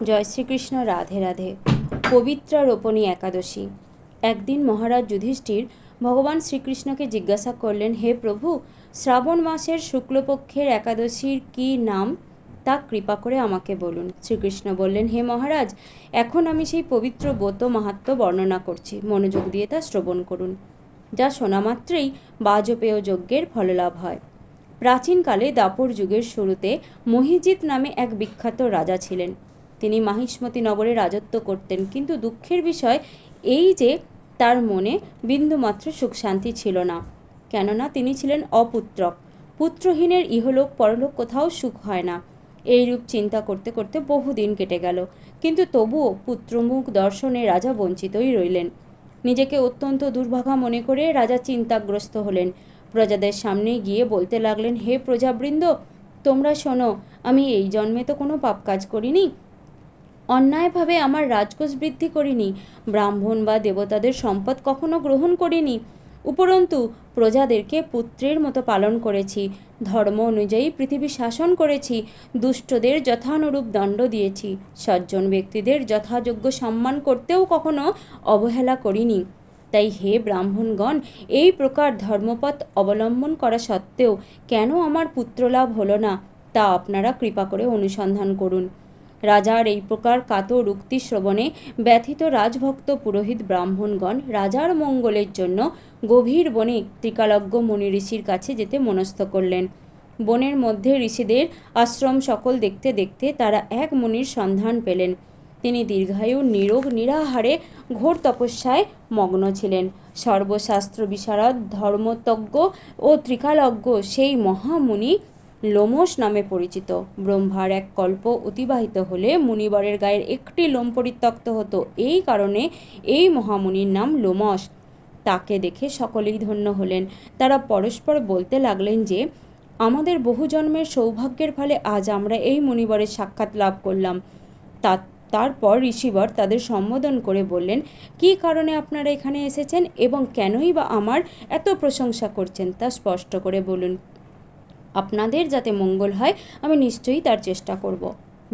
জয় শ্রীকৃষ্ণ। রাধে রাধে। পবিত্রা রোপণী একাদশী। একদিন মহারাজ যুধিষ্ঠির ভগবান শ্রীকৃষ্ণকে জিজ্ঞাসা করলেন, হে প্রভু, শ্রাবণ মাসের শুক্লপক্ষের একাদশীর কি নাম তা কৃপা করে আমাকে বলুন। শ্রীকৃষ্ণ বললেন, হে মহারাজ, এখন আমি সেই পবিত্র ব্রত মাহাত্ম্য বর্ণনা করছি, মনোযোগ দিয়ে তা শ্রবণ করুন। যা শোনা মাত্রেই বাজপেয় যজ্ঞের ফললাভ হয়। প্রাচীনকালে দাপর যুগের শুরুতে মহিজিৎ নামে এক বিখ্যাত রাজা ছিলেন। তিনি মাহিষ্মতি নগরে রাজত্ব করতেন, কিন্তু দুঃখের বিষয় এই যে তার মনে বিন্দুমাত্র সুখ শান্তি ছিল না, কেননা তিনি ছিলেন অপুত্রক। পুত্রহীনের ইহলোক পরলোক কোথাও সুখ হয় না। এইরূপ চিন্তা করতে করতে বহুদিন কেটে গেল, কিন্তু তবুও পুত্রমুখ দর্শনে রাজা বঞ্চিতই রইলেন। নিজেকে অত্যন্ত দুর্ভাগা মনে করে রাজা চিন্তাগ্রস্ত হলেন। প্রজাদের সামনে গিয়ে বলতে লাগলেন, হে প্রজাবৃন্দ, তোমরা শোনো, আমি এই জন্মে তো কোনো পাপ কাজ করিনি, অন্যায়ভাবে আমার রাজকোষ বৃদ্ধি করিনি, ব্রাহ্মণ বা দেবতাদের সম্পদ কখনো গ্রহণ করিনি, উপরন্তু প্রজাদেরকে পুত্রের মতো পালন করেছি, ধর্ম অনুযায়ী পৃথিবী শাসন করেছি, দুষ্টদের যথানুরূপ দণ্ড দিয়েছি, সজ্জন ব্যক্তিদের যথাযোগ্য সম্মান করতেও কখনো অবহেলা করিনি। তাই হে ব্রাহ্মণগণ, এই প্রকার ধর্মপথ অবলম্বন করা সত্ত্বেও কেন আমার পুত্রলাভ হলো না, তা আপনারা কৃপা করে অনুসন্ধান করুন। রাজার এই প্রকার কাতর উক্তি শ্রবণে ব্যথিত রাজভক্ত পুরোহিত ব্রাহ্মণগণ রাজার মঙ্গলের জন্য গভীর বনে ত্রিকালজ্ঞ মুনি ঋষির কাছে যেতে মনস্থ করলেন। বনের মধ্যে ঋষিদের আশ্রম সকল দেখতে দেখতে তারা এক মুনির সন্ধান পেলেন। তিনি দীর্ঘায়ু, নিরোগ, নিরাহারে ঘোর তপস্যায় মগ্ন ছিলেন। সর্বশাস্ত্র বিশারদ, ধর্মতজ্ঞ ও ত্রিকালজ্ঞ সেই মহামুনি লোমশ নামে পরিচিত। ব্রহ্মার এক কল্প অতিবাহিত হলে মুনিবরের গায়ের একটি লোম পরিত্যক্ত হতো, এই কারণে এই মহামুনির নাম লোমশ। তাকে দেখে সকলেই ধন্য হলেন। তারা পরস্পর বলতে লাগলেন যে, আমাদের বহু জন্মের সৌভাগ্যের ফলে আজ আমরা এই মুনিবরের সাক্ষাৎ লাভ করলাম। তারপর ঋষিবর তাদের সম্বোধন করে বললেন, কী কারণে আপনারা এখানে এসেছেন এবং কেনই বা আমার এত প্রশংসা করছেন তা স্পষ্ট করে বলুন। আপনাদের যাতে মঙ্গল হয় আমি নিশ্চয়ই তার চেষ্টা করব।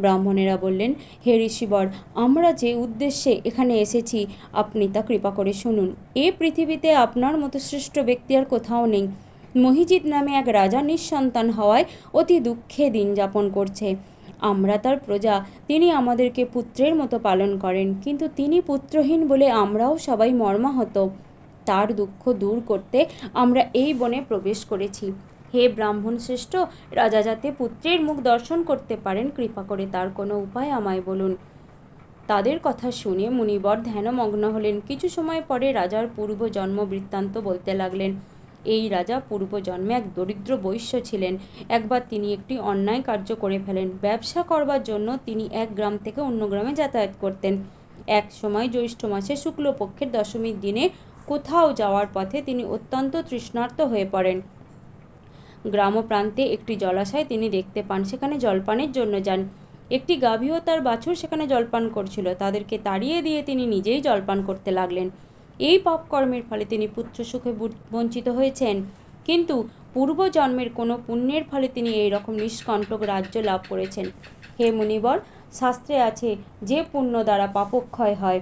ব্রাহ্মণেরা বললেন, হে ঋষিবর, আমরা যে উদ্দেশ্যে এখানে এসেছি আপনি তা কৃপা করে শুনুন। এ পৃথিবীতে আপনার মতো শ্রেষ্ঠ ব্যক্তি আর কোথাও নেই। মহিজিৎ নামে এক রাজা নিঃসন্তান হওয়ায় অতি দুঃখে দিন যাপন করছে। আমরা তার প্রজা, তিনি আমাদেরকে পুত্রের মতো পালন করেন, কিন্তু তিনি পুত্রহীন বলে আমরাও সবাই মর্মাহত। তার দুঃখ দূর করতে আমরা এই বনে প্রবেশ করেছি। হে ব্রাহ্মণ শ্রেষ্ঠ, রাজা যাতে পুত্রের মুখ দর্শন করতে পারেন, কৃপা করে তার কোনো উপায় আমায় বলুন। তাদের কথা শুনে মুনিবর ধ্যানমগ্ন হলেন। কিছু সময় পরে রাজার পূর্বজন্ম বৃত্তান্ত বলতে লাগলেন। এই রাজা পূর্বজন্মে এক দরিদ্র বৈশ্য ছিলেন। একবার তিনি একটি অন্যায় কার্য করে ফেলেন। ব্যবসা করবার জন্য তিনি এক গ্রাম থেকে অন্য গ্রামে যাতায়াত করতেন। এক সময় জ্যৈষ্ঠ মাসে শুক্লপক্ষের দশমীর দিনে কোথাও যাওয়ার পথে তিনি অত্যন্ত তৃষ্ণার্ত হয়ে পড়েন। গ্রাম প্রান্তে একটি জলাশয় তিনি দেখতে পান, সেখানে জলপানের জন্য যান। একটি গাভী ও তার বাছুর সেখানে জলপান করছিল। তাদেরকে তাড়িয়ে দিয়ে তিনি নিজেই জলপান করতে লাগলেন। এই পাপকর্মের ফলে তিনি পুত্র সুখে বঞ্চিত হয়েছেন, কিন্তু পূর্বজন্মের কোনো পুণ্যের ফলে তিনি এই রকম নিষ্কণ্টক রাজ্য লাভ করেছেন। হে মুনিবর, শাস্ত্রে আছে যে পুণ্য দ্বারা পাপক্ষয় হয়,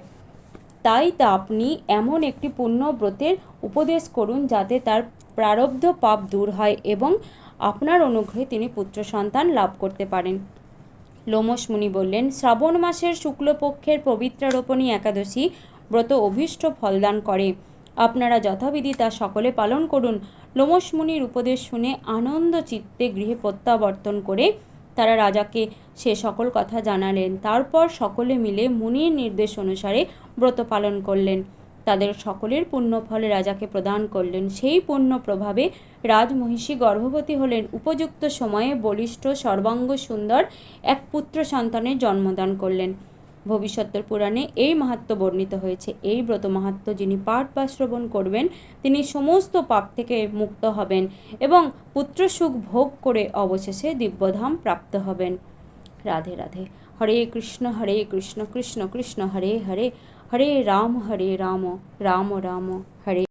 তাই তা আপনি এমন একটি পুণ্য ব্রতের উপদেশ করুন যাতে তার প্রারব্ধ পাপ দূর হয় এবং আপনার অনুগ্রহে তিনি পুত্র সন্তান লাভ করতে পারেন। লোমশ মুনি বললেন, শ্রাবণ মাসের শুক্লপক্ষের পবিত্রারোপণী একাদশী ব্রত অভীষ্ট ফলদান করে। আপনারা যথাবিধি তা সকলে পালন করুন। লোমশ মুনির উপদেশ শুনে আনন্দ চিত্তে গৃহে প্রত্যাবর্তন করে তারা রাজাকে সে সকল কথা জানালেন। তারপর সকলে মিলে মুনির নির্দেশ অনুসারে ব্রত পালন করলেন। তাদের সকলের পুণ্যফলে রাজাকে প্রদান করলেন। সেই পুণ্য প্রভাবে রাজমহিষী গর্ভবতী হলেন। উপযুক্ত সময়ে বলিষ্ঠ, সর্বাঙ্গ সুন্দর এক পুত্র সন্তানের জন্মদান করলেন। ভবিষ্যতের পুরাণে এই মাহাত্ম্য বর্ণিত হয়েছে। এই ব্রত মাহাত্ম্য যিনি পাঠ বা শ্রবণ করবেন তিনি সমস্ত পাপ থেকে মুক্ত হবেন এবং পুত্র সুখ ভোগ করে অবশেষে দিব্যধাম প্রাপ্ত হবেন। রাধে রাধে। হরে কৃষ্ণ কৃষ্ণ কৃষ্ণ হরে হরে, হরে রাম রাম রাম হরে।